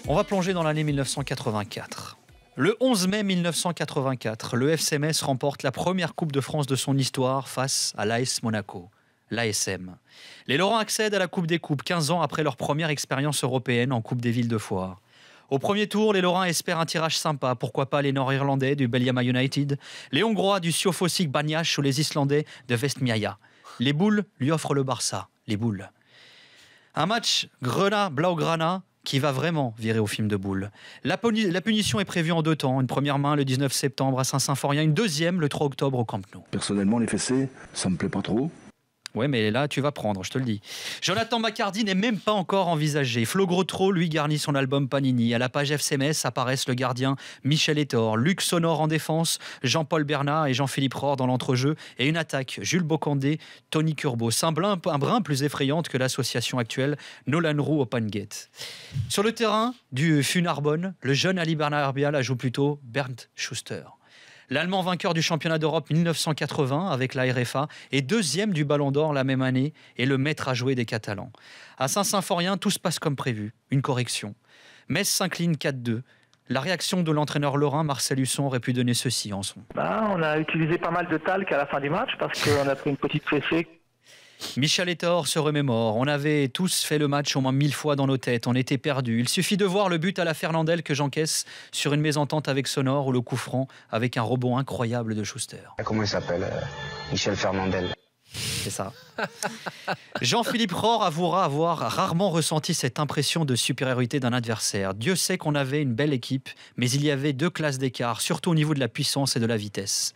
On va plonger dans l'année 1984. Le 11 mai 1984, le FC Metz remporte la première Coupe de France de son histoire face à l'AS Monaco, l'ASM. Les Lorrains accèdent à la Coupe des Coupes 15 ans après leur première expérience européenne en Coupe des Villes de Foire. Au premier tour, les Lorrains espèrent un tirage sympa. Pourquoi pas les Nord-Irlandais du Belgium United, les Hongrois du Siofosik Banyas ou les Islandais de Westmiaja. Les Boules lui offrent le Barça, les Boules. Un match Grenat-Blaugrana qui va vraiment virer au film de boule. La punition est prévue en 2 temps. Une première main le 19 septembre à Saint-Symphorien, une deuxième le 3 octobre au Camp Nou. Personnellement, les fessées, ça me plaît pas trop. Ouais, mais là, tu vas prendre, je te le dis. Jonathan Maccardy n'est même pas encore envisagé. Flo Grotro, lui, garnit son album Panini. À la page FC Metz apparaissent le gardien Michel Etor, Luc Sonor en défense, Jean-Paul Bernat et Jean-Philippe Rohr dans l'entrejeu, et une attaque, Jules Bocandé, Tony Kurbos. Un brin plus effrayante que l'association actuelle Nolan Roux Opengate. Sur le terrain du Funarbonne, le jeune Ali Bernard joue plutôt Bernd Schuster. L'Allemand vainqueur du championnat d'Europe 1980 avec la RFA est deuxième du Ballon d'Or la même année et le maître à jouer des Catalans. À Saint-Symphorien, tout se passe comme prévu. Une correction. Metz s'incline 4-2. La réaction de l'entraîneur lorrain Marcel Husson aurait pu donner ceci en son. On a utilisé pas mal de talc à la fin du match parce qu'on a pris une petite fessée. Michel Etor se remémore. On avait tous fait le match au moins 1000 fois dans nos têtes. On était perdus. Il suffit de voir le but à la Fernandel que j'encaisse sur une mésentente avec Sonor ou le coup franc avec un rebond incroyable de Schuster. Comment il s'appelle Michel Fernandel. C'est ça. Jean-Philippe Rohr avouera avoir rarement ressenti cette impression de supériorité d'un adversaire. Dieu sait qu'on avait une belle équipe, mais il y avait 2 classes d'écart, surtout au niveau de la puissance et de la vitesse.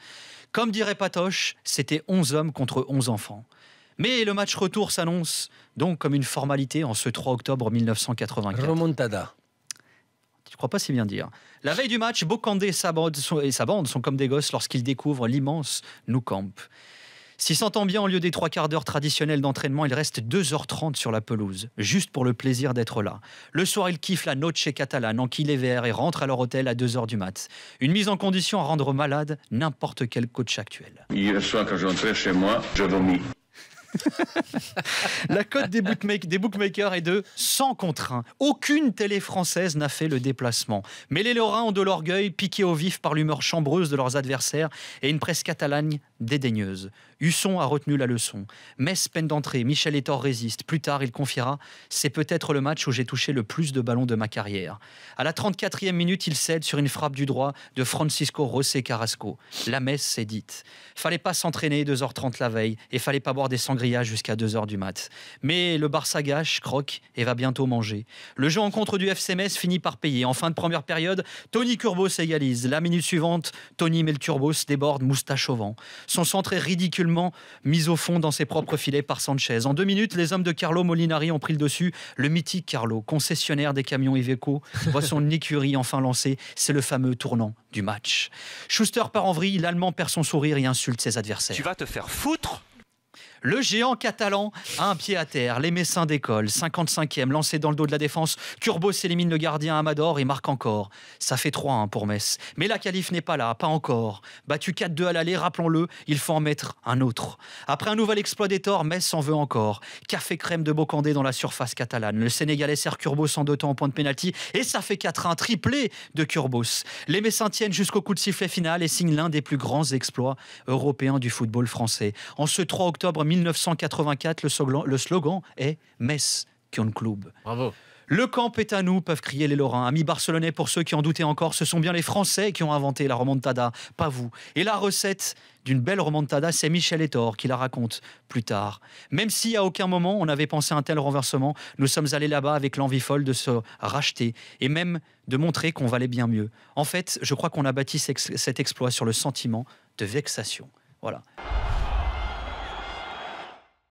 Comme dirait Patoche, c'était 11 hommes contre 11 enfants. Mais le match retour s'annonce donc comme une formalité en ce 3 octobre 1984. Remontada. Tu ne crois pas si bien dire. La veille du match, Bocandé et sa bande sont comme des gosses lorsqu'ils découvrent l'immense Nou Camp. S'il s'entend bien, au lieu des 3 quarts d'heure traditionnels d'entraînement, il reste 2h30 sur la pelouse, juste pour le plaisir d'être là. Le soir, ils kiffent la Noche catalane, enquillent les verres et rentrent à leur hôtel à 2h du mat. Une mise en condition à rendre malade n'importe quel coach actuel. Hier soir, quand je rentrais chez moi, je vomis. La cote des bookmakers est de 100 contre 1. Aucune télé française n'a fait le déplacement. Mais les Lorrains ont de l'orgueil, piqués au vif par l'humeur chambreuse de leurs adversaires et une presse catalane dédaigneuse. Husson a retenu la leçon. Metz peine d'entrée, Michel Etor résiste. Plus tard, il confiera « C'est peut-être le match où j'ai touché le plus de ballons de ma carrière ». À la 34e minute, il cède sur une frappe du droit de Francisco José Carrasco. La messe est dite. Fallait pas s'entraîner 2h30 la veille et fallait pas boire des sangria jusqu'à 2h du mat. Mais le Barça gâche, croque et va bientôt manger. Le jeu en contre du FC Metz finit par payer. En fin de première période, Tony Kurbos égalise. La minute suivante, Tony met le turbos, déborde, moustache au vent. Son centre est ridiculement mis au fond dans ses propres filets par Sanchez. En 2 minutes, les hommes de Carlo Molinari ont pris le dessus. Le mythique Carlo, concessionnaire des camions Iveco, voit son écurie enfin lancée. C'est le fameux tournant du match. Schuster part en vrille, l'Allemand perd son sourire et insulte ses adversaires. Tu vas te faire foutre ? Le géant catalan a un pied à terre. Les Messins décollent. 55e, lancé dans le dos de la défense. Kurbos élimine le gardien Amador et marque encore. Ça fait 3-1 pour Metz. Mais la qualif n'est pas là, pas encore. Battu 4-2 à l'aller, rappelons-le, il faut en mettre un autre. Après un nouvel exploit d'Etor, Metz en veut encore. Café crème de Bocandé dans la surface catalane. Le Sénégalais sert Kurbos en 2 temps au point de pénalty et ça fait 4-1, triplé de Kurbos. Les Messins tiennent jusqu'au coup de sifflet final et signent l'un des plus grands exploits européens du football français. En ce 3 octobre 1984, le slogan est « Metz Kion Club ». Bravo. Le camp est à nous, peuvent crier les Lorrains. Amis barcelonais, pour ceux qui en doutaient encore, ce sont bien les Français qui ont inventé la remontada, pas vous. Et la recette d'une belle remontada, c'est Michel Etor qui la raconte plus tard. Même si à aucun moment on avait pensé à un tel renversement, nous sommes allés là-bas avec l'envie folle de se racheter et même de montrer qu'on valait bien mieux. En fait, je crois qu'on a bâti cet exploit sur le sentiment de vexation. Voilà.